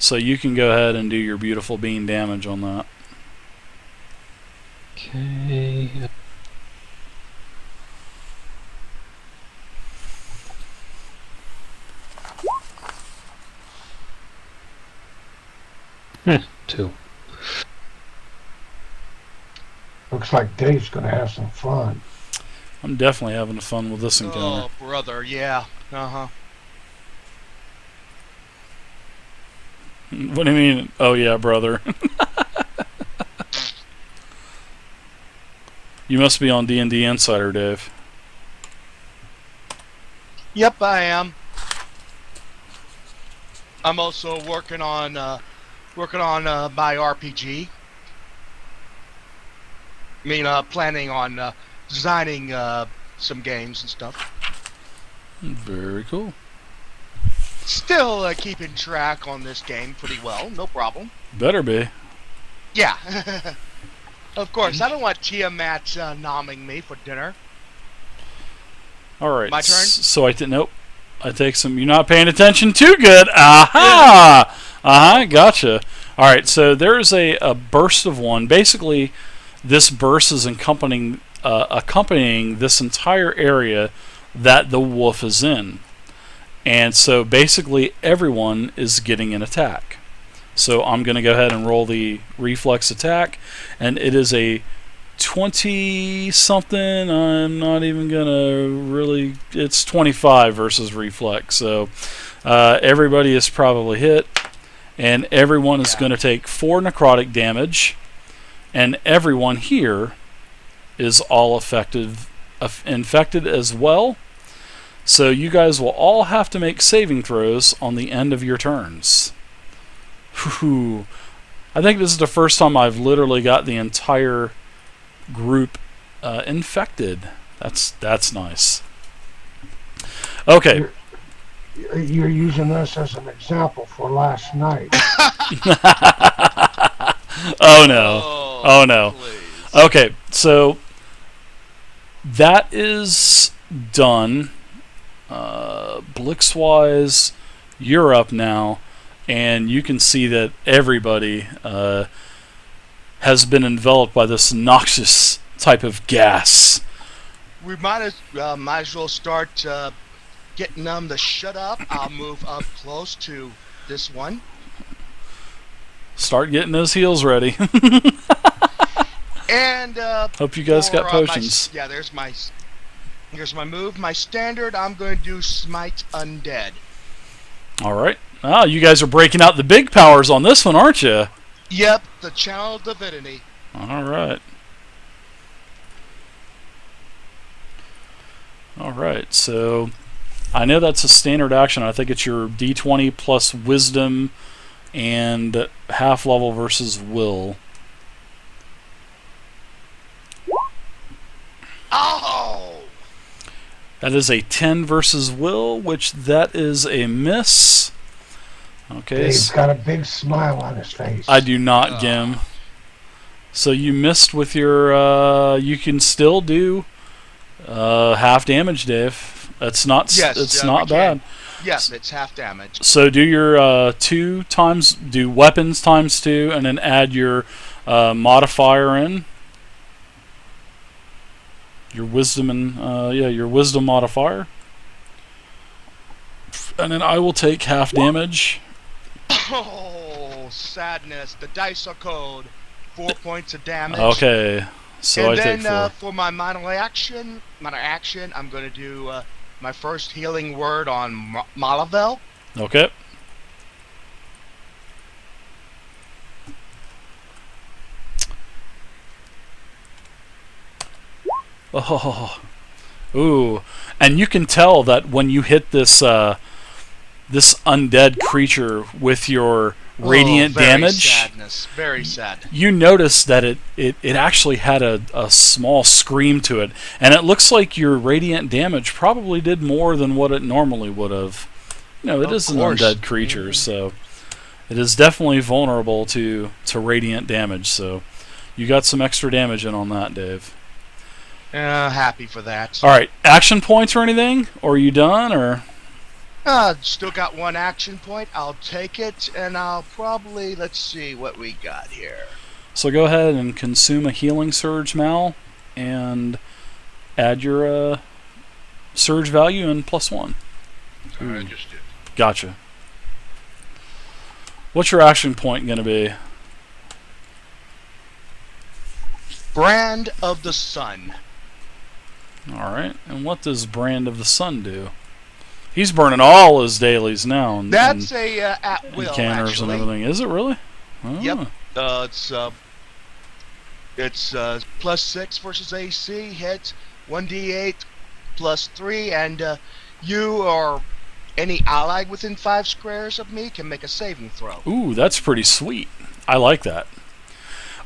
So you can go ahead and do your beautiful bean damage on that. Okay. Two. Looks like Dave's gonna have some fun. I'm definitely having fun with this encounter. Oh, brother, yeah. Uh-huh. What do you mean? Oh yeah, brother. You must be on D&D Insider, Dave. Yep, I am. I'm also working on my RPG. I mean, planning on designing some games and stuff. Very cool. Still keeping track on this game pretty well, no problem. Better be. Yeah. Of course, I don't want Tiamat nomming me for dinner. All right. My turn? So nope. I take some. You're not paying attention too good. Aha! Gotcha. All right. So there's a burst of one. Basically, this burst is accompanying this entire area that the wolf is in, and so basically everyone is getting an attack. So I'm going to go ahead and roll the reflex attack, and it is a 20-something. I'm not even going to really... It's 25 versus reflex, so everybody is probably hit, and everyone is going to take 4 necrotic damage, and everyone here is all infected as well. So you guys will all have to make saving throws on the end of your turns. Whew. I think this is the first time I've literally got the entire group infected. That's nice. Okay. You're using us as an example for last night. Oh no. Oh no. Please. Okay, so that is done. Blix-wise, you're up now. And you can see that everybody has been enveloped by this noxious type of gas. We might as well start getting them to shut up. I'll move up close to this one. Start getting those heals ready. And hope you guys got potions. Here's my move. My standard, I'm going to do Smite Undead. All right. Ah, you guys are breaking out the big powers on this one, aren't you? Yep, the Channel Divinity. All right. All right, so I know that's a standard action. I think it's your D20 plus Wisdom and half level versus Will. Oh! That is a 10 versus Will, which that is a miss. Okay. Dave's got a big smile on his face. I do not, Ghim. So you missed with your. You can still do half damage, Dave. That's not. Yes, it's not bad. Yes, it's half damage. So do your 2 times. Do weapons times 2, and then add your modifier in. Your wisdom and your wisdom modifier. And then I will take half damage. Oh, sadness. The dice are cold. 4 points of damage. Okay. So and I then take 4. For my minor action, I'm going to do my first healing word on Malavel. Okay. Oh. Ooh. And you can tell that when you hit this this undead creature with your radiant damage, Sadness. Very sad. you notice that it actually had a small scream to it, and it looks like your radiant damage probably did more than what it normally would have. You know, it is an undead creature, so it is definitely vulnerable to radiant damage. So you got some extra damage in on that, Dave. Happy for that. All right, action points or anything? Or are you done? Or Still got one action point. I'll take it, and I'll probably, let's see what we got here. So go ahead and consume a healing surge, Mal, and add your surge value and +1. I just did. Gotcha. What's your action point going to be? Brand of the Sun. Alright, and what does Brand of the Sun do? He's burning all his dailies now. And, That's a at will, encounters actually. and everything. Is it really? Oh. Yep. It's +6 versus AC, hit 1d8 +3, and you or any ally within 5 squares of me can make a saving throw. Ooh, that's pretty sweet. I like that.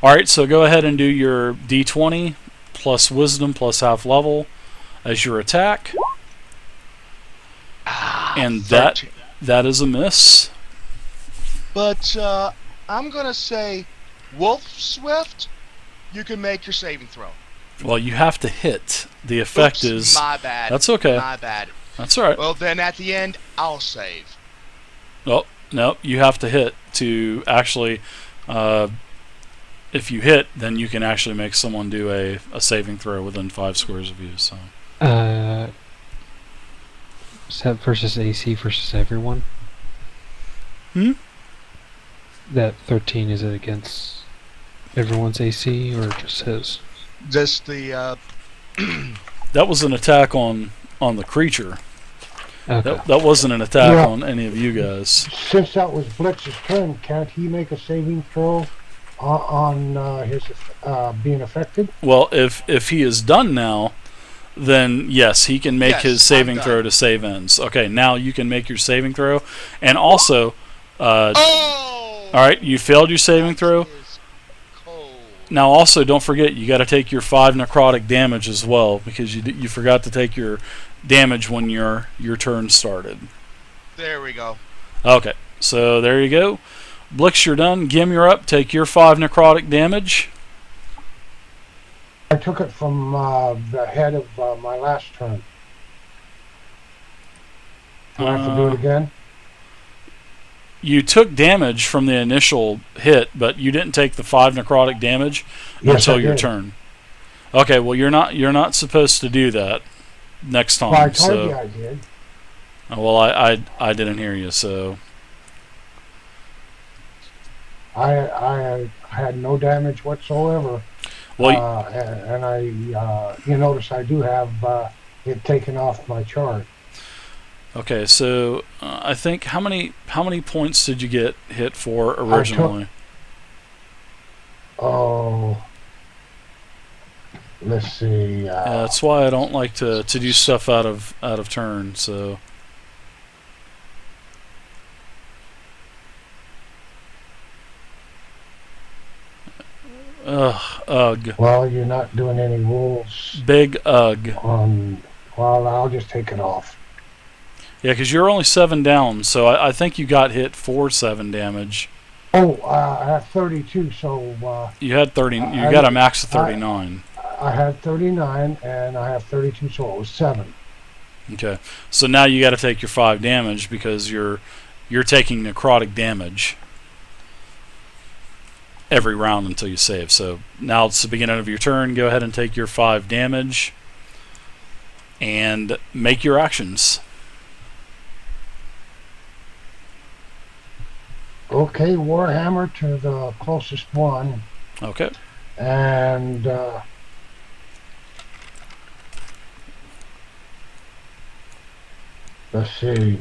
Alright, so go ahead and do your d20 plus wisdom plus half level as your attack. And 13. that is a miss. But I'm gonna say, Wolf Swift, you can make your saving throw. Well, you have to hit. The effect Oops, is... my bad. That's okay. My bad. That's alright. Well, then at the end, I'll save. Oh, no, you have to hit to actually... if you hit, then you can actually make someone do a saving throw within 5 squares of you. So. Is that versus AC versus everyone? Hmm? That 13, is it against everyone's AC or just his? Just the That was an attack on the creature. Okay. That wasn't an attack Yeah. on any of you guys. Since that was Blix's turn, can't he make a saving throw on his being affected? Well, if he is done now, then yes, he can make Yes, his saving I'm throw done. to save ends. Okay, now you can make your saving throw. And also, Oh! alright, you failed your saving throw. That is cold. Now also, don't forget, you got to take your 5 necrotic damage as well, because you forgot to take your damage when your turn started. There we go. Okay, so there you go. Blix, you're done. Ghim, you're up. Take your 5 necrotic damage. I took it from the head of my last turn. Do I have to do it again? You took damage from the initial hit, but you didn't take the 5 necrotic damage Yes, until I your did. turn. Okay, well you're not supposed to do that next time. Well, I told so you I did. well, I didn't hear you, so I had no damage whatsoever. well And I, you notice I do have it taken off my chart. okay, so I think how many points did you get hit for originally? Oh, let's see. That's why I don't like to do stuff out of turn. So ugh. Well, you're not doing any rules Big ugh. on. Well, I'll just take it off. Yeah, because you're only 7 down, so I think you got hit for 7 damage. Oh, I have 32, so You had 30. You I- got a max of 39. I had 39 and I have 32, so it was 7. Okay, so now you got to take your 5 damage because you're taking necrotic damage every round until you save. So now it's the beginning of your turn. Go ahead and take your 5 damage and make your actions. Okay, Warhammer to the closest one, Okay. and let's see.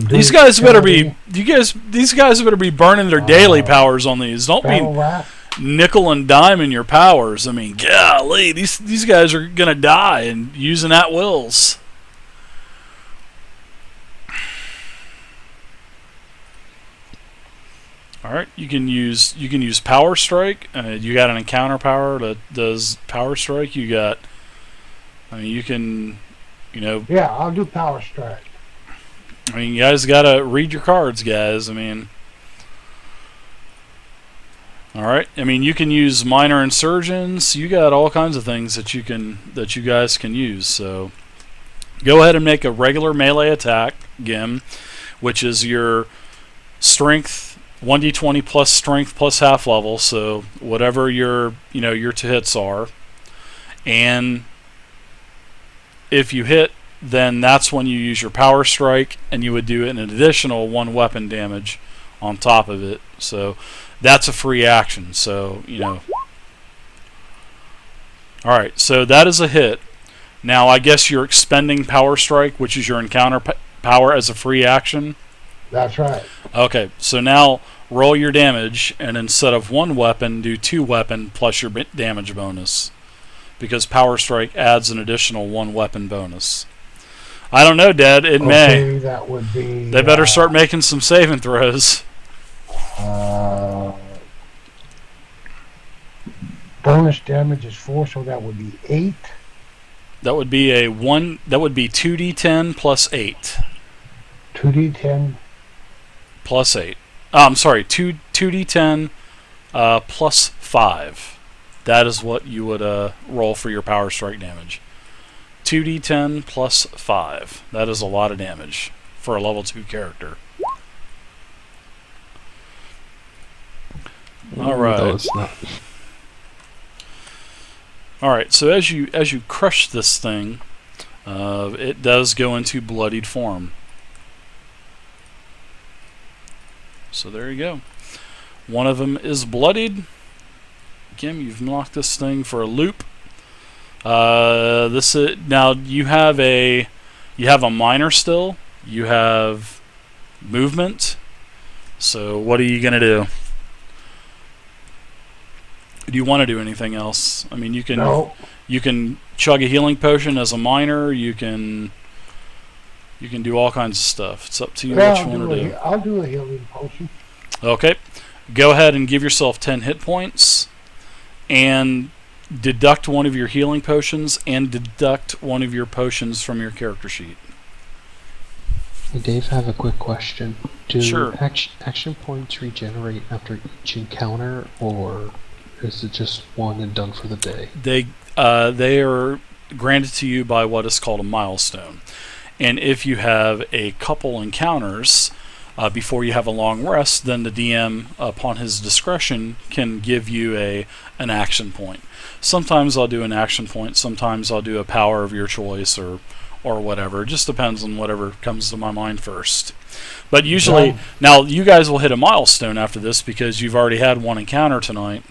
These guys better be. These guys better be burning their daily powers on these. Don't Battle be Wrath. nickel and diming your powers. I mean, golly, these guys are gonna die and using at wills. All right, you can use power strike. You got an encounter power that does power strike. You got. I mean, you can. Yeah, I'll do Power Strike. I mean, you guys gotta read your cards, guys. I mean. Alright, I mean you can use minor insurgents, you got all kinds of things that you guys can use, so Go ahead and make a regular melee attack, Ghim, which is your strength 1d20 plus strength plus half level, so whatever your to hits are. And if you hit, then that's when you use your power strike, and you would do an additional 1 weapon damage on top of it. So that's a free action. So, Alright, so that is a hit. Now, I guess you're expending power strike, which is your encounter power, as a free action. That's right. Okay, so now roll your damage, and instead of 1 weapon, do 2 weapon plus your damage bonus. Because power strike adds an additional 1 weapon bonus. I don't know, Dad. It may. That would be. They better start making some saving throws. Bonus damage is 4, so that would be 8. That would be a 1. That would be 2d10 plus 8. 2d10 plus 8. I'm sorry, 2d10 plus 5. That is what you would roll for your power strike damage. 2d10 plus 5. That is a lot of damage for a level 2 character. Alright. No, it's not. Alright, so as you crush this thing, it does go into bloodied form. So there you go. One of them is bloodied. Ghim, you've knocked this thing for a loop. Now you have a minor still. You have movement. So what are you gonna do? Do you want to do anything else? I mean, you can you can chug a healing potion as a minor. You can do all kinds of stuff. It's up to you what you want to do. I'll do a healing potion. Okay, go ahead and give yourself 10 hit points, and deduct one of your healing potions, and deduct one of your potions from your character sheet. Hey Dave, I have a quick question. Do Sure. action points regenerate after each encounter, or is it just one and done for the day? They are granted to you by what is called a milestone. And if you have a couple encounters before you have a long rest, then the DM, upon his discretion, can give you an action point. Sometimes I'll do an action point, sometimes I'll do a power of your choice or whatever. It just depends on whatever comes to my mind first. But usually, now you guys will hit a milestone after this because you've already had one encounter tonight.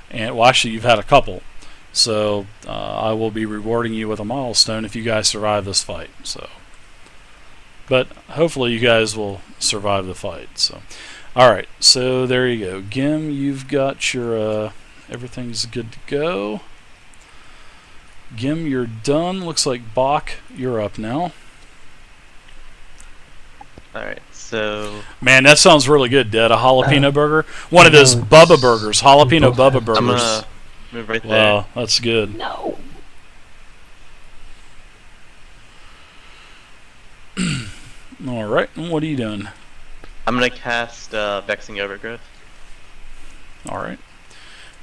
And well, actually, you've had a couple. So I will be rewarding you with a milestone if you guys survive this fight. So, but hopefully you guys will survive the fight. So, all right. So there you go, Ghim. You've got your everything's good to go. Ghim, you're done. Looks like Bach, you're up now. Alright, so... Man, that sounds really good, Dad. A jalapeno burger? One of those Bubba burgers. Jalapeno Bubba burgers. I'm gonna move right there. Wow, that's good. No. Alright, and what are you doing? I'm gonna cast Vexing Overgrowth. Alright.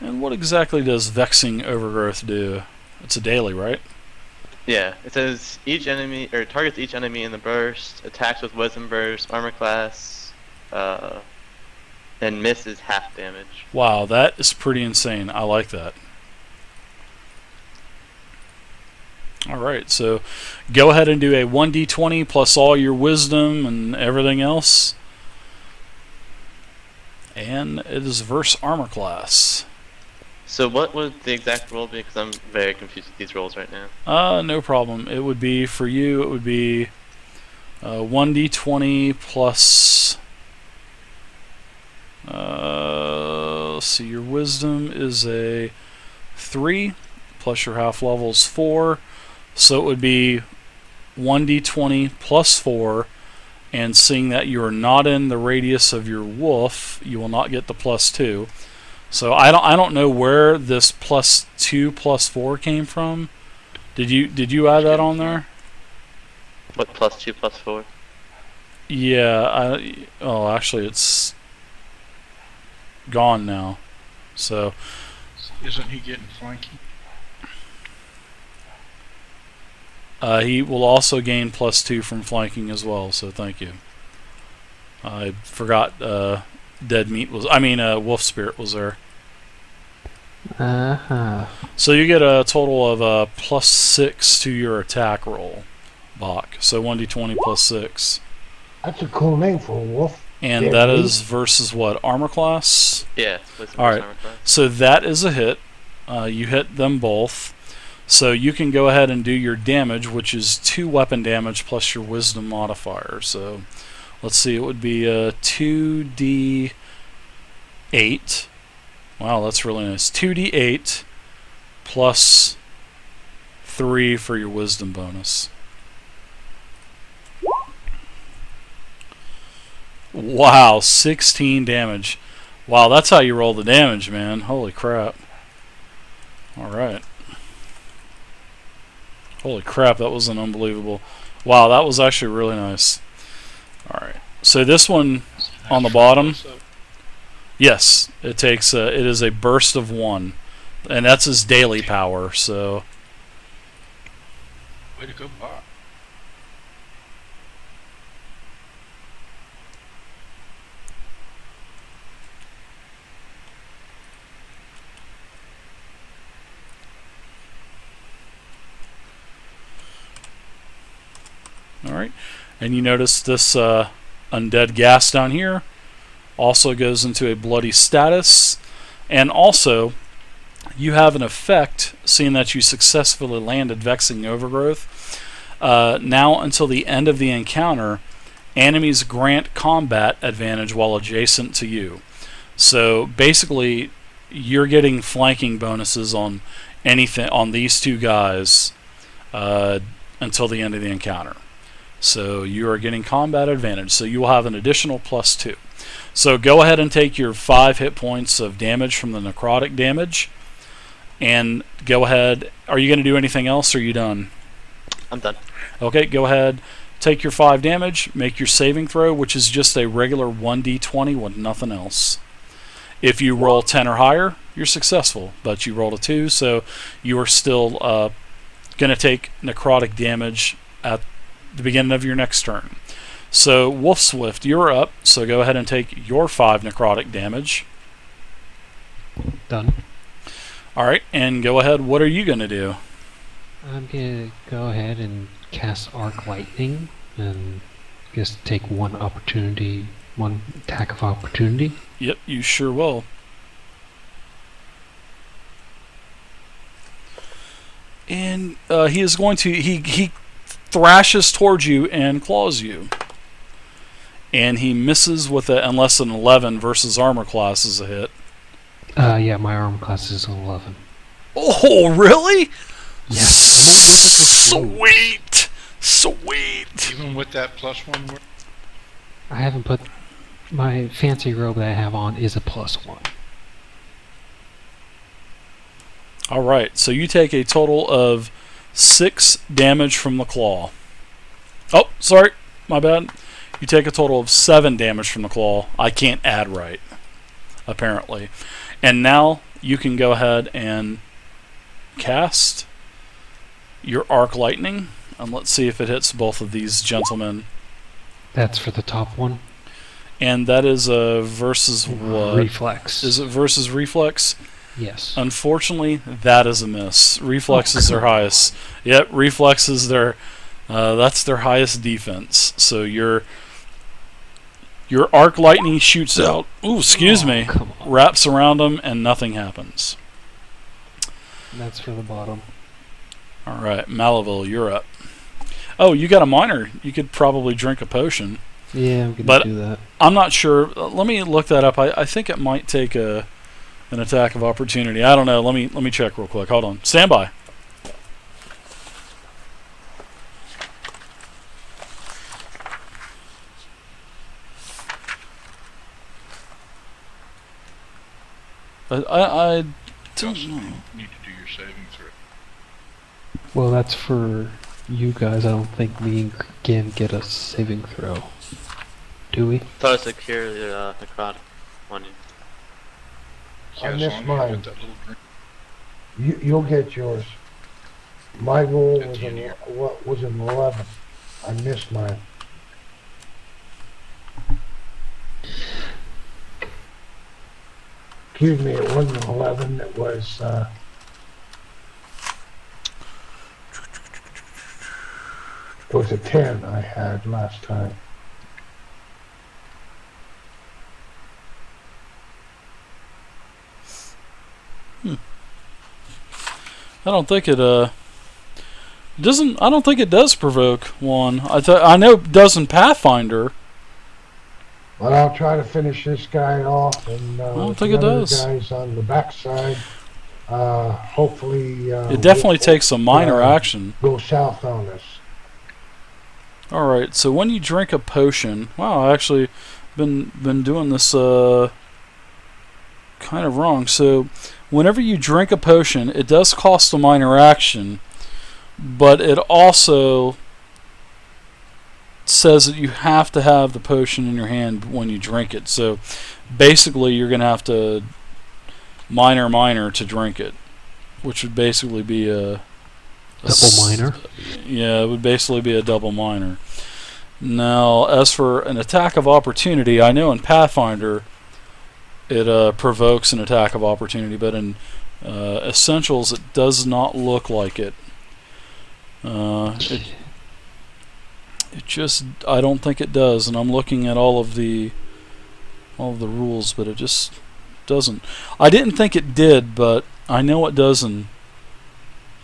And what exactly does Vexing Overgrowth do? It's a daily, right? Yeah, it says each enemy, or targets each enemy in the burst, attacks with Wisdom Burst, armor class, and misses half damage. Wow, that is pretty insane. I like that. Alright, so go ahead and do a 1d20 plus all your wisdom and everything else. And it is verse armor class. So what would the exact roll be? Because I'm very confused with these rolls right now. No problem. It would be, for you, it would be 1d20 plus... let's see, your wisdom is a 3, plus your half level is 4. So it would be 1d20 plus 4, and seeing that you are not in the radius of your wolf, you will not get the plus 2. So I don't know where this plus 2 plus 4 came from. Did you add that on there? What, plus 2 plus 4? Yeah. Actually, it's gone now. So Isn't he getting flanky? He will also gain +2 from flanking as well, so thank you. I forgot dead meat was... wolf spirit was there. Uh-huh. So you get a total of +6 to your attack roll, Bach. So 1d20 +6. That's a cool name for a wolf. And Dead that meat? is versus what? Armor class? Yeah. Wisdom All versus right. armor class. So that is a hit. You hit them both. So you can go ahead and do your damage, which is 2 weapon damage plus your wisdom modifier. So let's see, it would be 2d8. Wow, that's really nice. 2d8 plus 3 for your wisdom bonus. Wow, 16 damage. Wow, that's how you roll the damage, man. Holy crap. Alright. Holy crap, that was an unbelievable. Wow, that was actually really nice. Alright. So this one on the bottom, yes, it takes it is a burst of 1. And that's his daily power, so Way to go, Bob. alright. And you notice this undead gas down here also goes into a bloody status. And also, you have an effect, seeing that you successfully landed Vexing Overgrowth. Now until the end of the encounter, enemies grant combat advantage while adjacent to you. So basically, you're getting flanking bonuses on anything on these two guys until the end of the encounter. So you are getting combat advantage. So you will have an additional +2. So go ahead and take your 5 hit points of damage from the necrotic damage. And go ahead. Are you going to do anything else, or are you done? I'm done. Okay, go ahead. Take your 5 damage. Make your saving throw, which is just a regular 1d20 with nothing else. If you roll 10 or higher, you're successful. But you rolled a 2, so you are still going to take necrotic damage at the beginning of your next turn. So, Wolf Swift, you're up. So go ahead and take your 5 necrotic damage. Done. Alright, and go ahead. What are you going to do? I'm gonna go ahead and cast Arc Lightning and just take one attack of opportunity. Yep, you sure will. And he is going to... He thrashes towards you and claws you. And he misses with it unless an 11 versus armor class is a hit. Yeah, my armor class is an 11. Oh, really? Yes. I'm only working with Sweet! Sweet! Even with that +1 word? I haven't put my fancy robe that I have on is a +1. Alright, so you take a total of 6 damage from the claw. Oh, sorry, my bad. You take a total of 7 damage from the claw. I can't add right, apparently. And now you can go ahead and cast your Arc Lightning. And let's see if it hits both of these gentlemen. That's for the top one. And that is a versus what? Reflex. Is it versus reflex? Yes. Unfortunately, that is a miss. Reflex is their highest. Yep, reflex is their... that's their highest defense. So your Arc Lightning shoots out. Ooh, excuse me. Come on. Wraps around them and nothing happens. That's for the bottom. Alright, Malaville, you're up. Oh, you got a minor. You could probably drink a potion. Yeah, I'm But- gonna do that. I'm not sure. Let me look that up. I think it might take an attack of opportunity. I don't know. Let me check real quick. Hold on. Stand by. I You don't also know. need to do your saving throw. Well, that's for you guys. I don't think me and Ghim get a saving throw. Do we? Thought it secure the necrotic one. Yeah, I as missed long as you mine. get that little drink. You'll get yours. My goal was Continue. what was an 11. I missed mine. Excuse me, it wasn't 11. It was a 10 I had last time. I don't think it doesn't. I don't think it does provoke one. I know it does in Pathfinder. But I'll try to finish this guy off, and I don't with think the it other does. guys on the backside. Hopefully, It definitely takes a minor action. Go south on us. All right. So when you drink a potion, wow, I actually been doing this kind of wrong. So whenever you drink a potion, it does cost a minor action, but it also says that you have to have the potion in your hand when you drink it. So basically you're going to have to minor to drink it, which would basically be a Double minor? Yeah, it would basically be a double minor. Now, as for an attack of opportunity, I know in Pathfinder it provokes an attack of opportunity, but in Essentials it does not look like it. It just, I don't think it does, and I'm looking at all of the rules, but it just doesn't. I didn't think it did, but I know it does in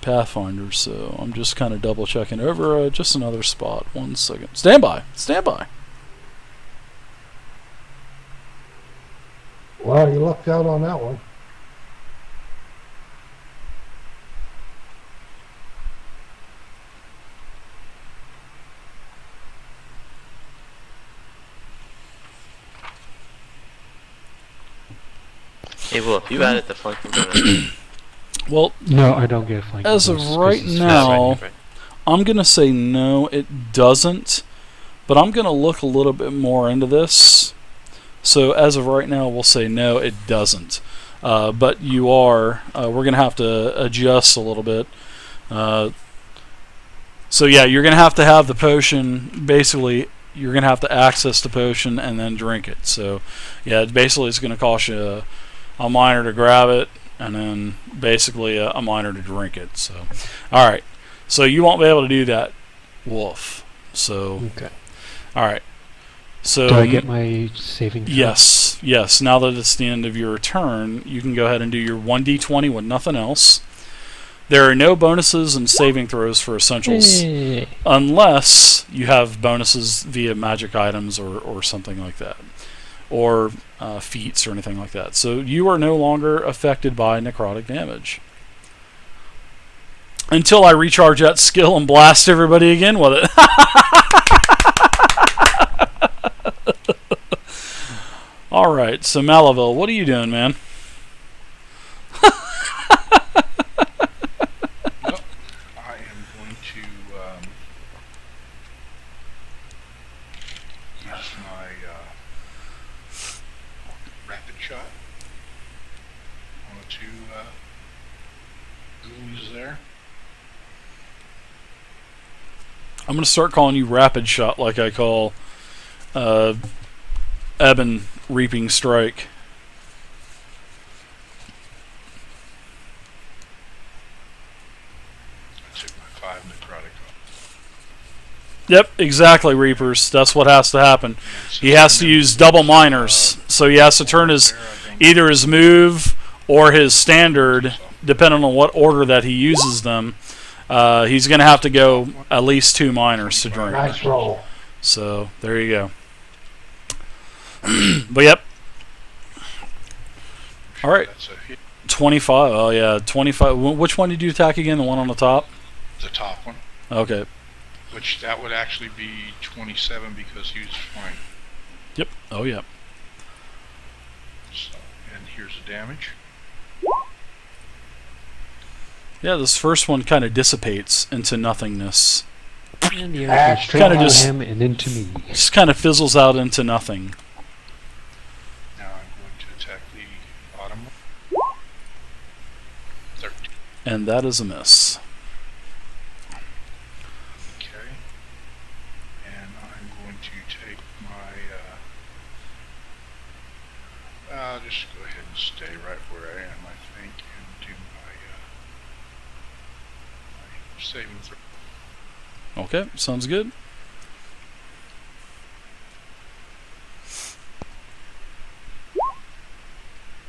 Pathfinder, so I'm just kind of double checking over just another spot. 1 second. Stand by. Stand by. Well, you lucked out on that one. Hey Wolf, you added the flanking bonus. Well, No, I don't get a flank. as of bonus 'cause right it's now, Right. I'm going to say no, it doesn't. But I'm going to look a little bit more into this. So as of right now, we'll say no, it doesn't. But you are, we're going to have to adjust a little bit. So yeah, you're going to have the potion. Basically, you're going to have to access the potion and then drink it. So yeah, basically it's going to cost you a minor to grab it, and then basically a minor to drink it. So, all right. So you won't be able to do that, Wolf. So, Okay. all right. So Do I get my saving throw? yes, yes. Now that it's the end of your turn, you can go ahead and do your 1d20 with nothing else. There are no bonuses and saving throws for Essentials, Yay. unless you have bonuses via magic items or something like that, or feats or anything like that. So you are no longer affected by necrotic damage until I recharge that skill and blast everybody again with it. All right, so Malaville, what are you doing, man? Well, I am going to use my rapid shot on the two goons there. I'm going to start calling you Rapid Shot like I call Ebon Reaping Strike. I took my 5 necrotic off. Yep, exactly, Reapers. That's what has to happen. He has to use double minors, so he has to turn his either his move or his standard, depending on what order that he uses them. He's going to have to go at least 2 minors to drink. Nice roll. So there you go. But yep. All right, That's a hit. 25. Oh yeah, 25. Which one did you attack again? The one on the top? The top one, Okay. which that would actually be 27 because he was flying. Yep. Oh yeah. So, and here's the damage. Yeah, this first one kind of dissipates into nothingness. And the arrow goes straight Kinda into just- him and into me. Just kind of fizzles out into nothing. Now I'm going to attack the bottom one. 13. And that is a miss. I'll just go ahead and stay right where I am, I think, and do my saving throw. Okay, sounds good.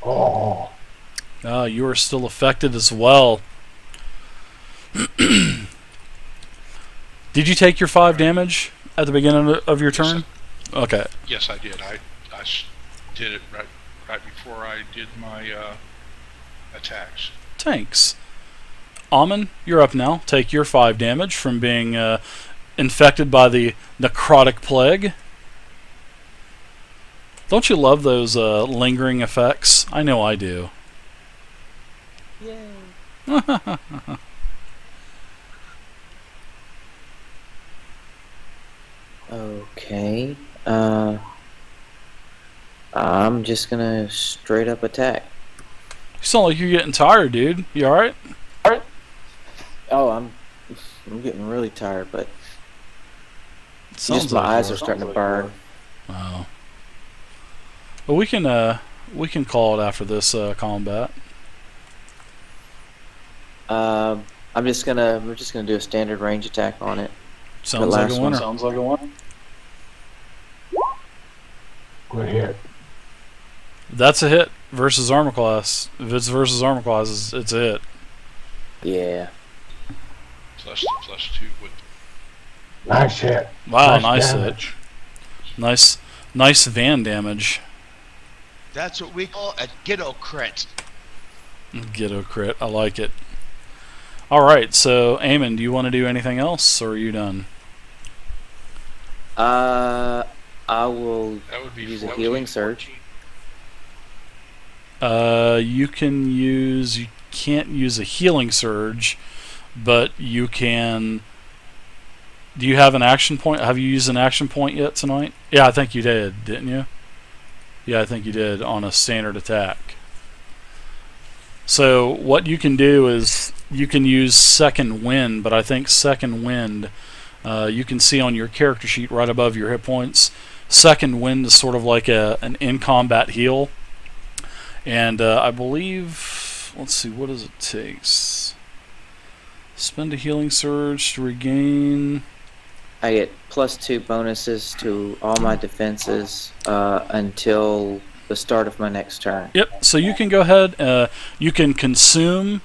Oh, You are still affected as well. Did you take your 5 damage at the beginning of your turn? Okay. Yes, I did. I did it right before I did my attacks. Thanks. Amon, you're up now. Take your 5 damage from being infected by the necrotic plague. Don't you love those lingering effects? I know I do. Yay. Okay. I'm just gonna straight up attack. You sound like you're getting tired, dude. You alright? Oh, I'm getting really tired, but Sounds just my like eyes you are starting to burn. Oh. Well, we can call it after this combat. We're just gonna do a standard range attack on it. Sounds like a winner. Sounds like a winner. good hit. That's a hit versus armor class. If it's versus armor class, it's a hit. Yeah. Plus 2 with Nice hit. Wow, Nice nice hit. damage. Nice van damage. That's what we call a ghetto crit. Ghetto crit. I like it. Alright, so Eamon, do you want to do anything else, or are you done? I will that would be use a 14, healing surge. 14. You can't use a healing surge, but you can. Do you have an action point? Have you used an action point yet tonight? Yeah, I think you did, didn't you? Yeah, I think you did on a standard attack. So what you can do is you can use second wind, but I think second wind, you can see on your character sheet right above your hit points. Second wind is sort of like an in-combat heal, and I believe, let's see, what does it take? Spend a healing surge to regain. I get +2 bonuses to all my defenses until the start of my next turn. Yep. So you can go ahead. You can consume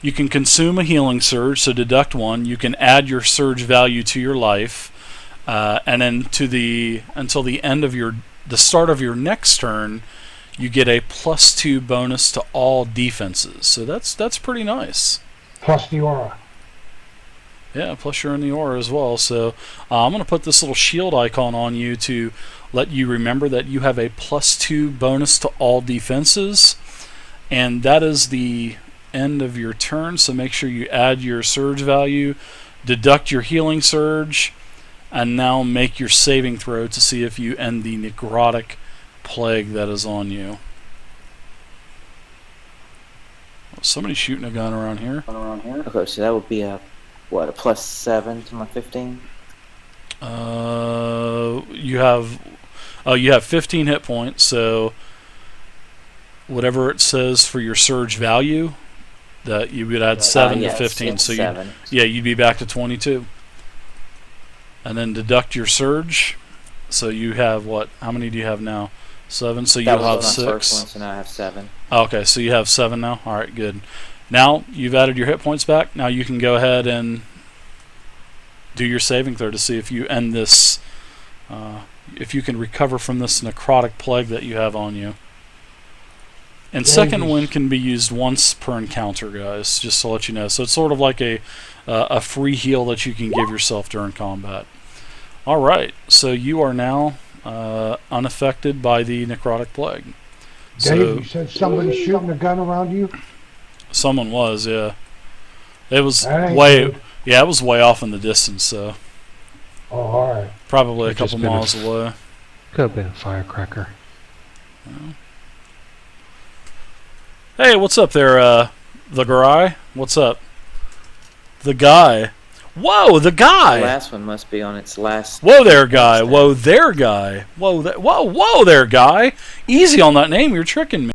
a healing surge. So deduct 1. You can add your surge value to your life, and then until the end of the start of your next turn, you get a +2 bonus to all defenses. So that's pretty nice. Plus the aura. Yeah, plus you're in the aura as well. So I'm going to put this little shield icon on you to let you remember that you have a +2 bonus to all defenses. And that is the end of your turn. So make sure you add your surge value, deduct your healing surge, and now make your saving throw to see if you end the necrotic plague that is on you. Somebody's shooting a gun around here. Okay, so that would be a +7 to my 15? You have 15 hit points, so whatever it says for your surge value, that you would add 7 to 15, it's so 7. you'd be back to 22. And then deduct your surge, so you have what? How many do you have now? 7. So That you'll have was my 6. first one, so now I have 7. Okay, so you have 7 now. All right, good. Now you've added your hit points back. Now you can go ahead and do your saving throw to see if you end this, if you can recover from this necrotic plague that you have on you. And second wind can be used once per encounter, guys, just to let you know. So it's sort of like a free heal that you can give yourself during combat. All right, so you are now unaffected by the necrotic plague. Dave, you said somebody's shooting a gun around you? Someone was, yeah. It was That ain't way, good. yeah, it was way off in the distance, so Oh, alright. probably a Could've just couple been a miles away. Could have been a firecracker. Hey, what's up there, the guy? What's up? The guy. Whoa, the The guy. last one must be on its last. Whoa there, guy. stat. Whoa there, guy. Whoa there, guy. Easy on that name. You're tricking me.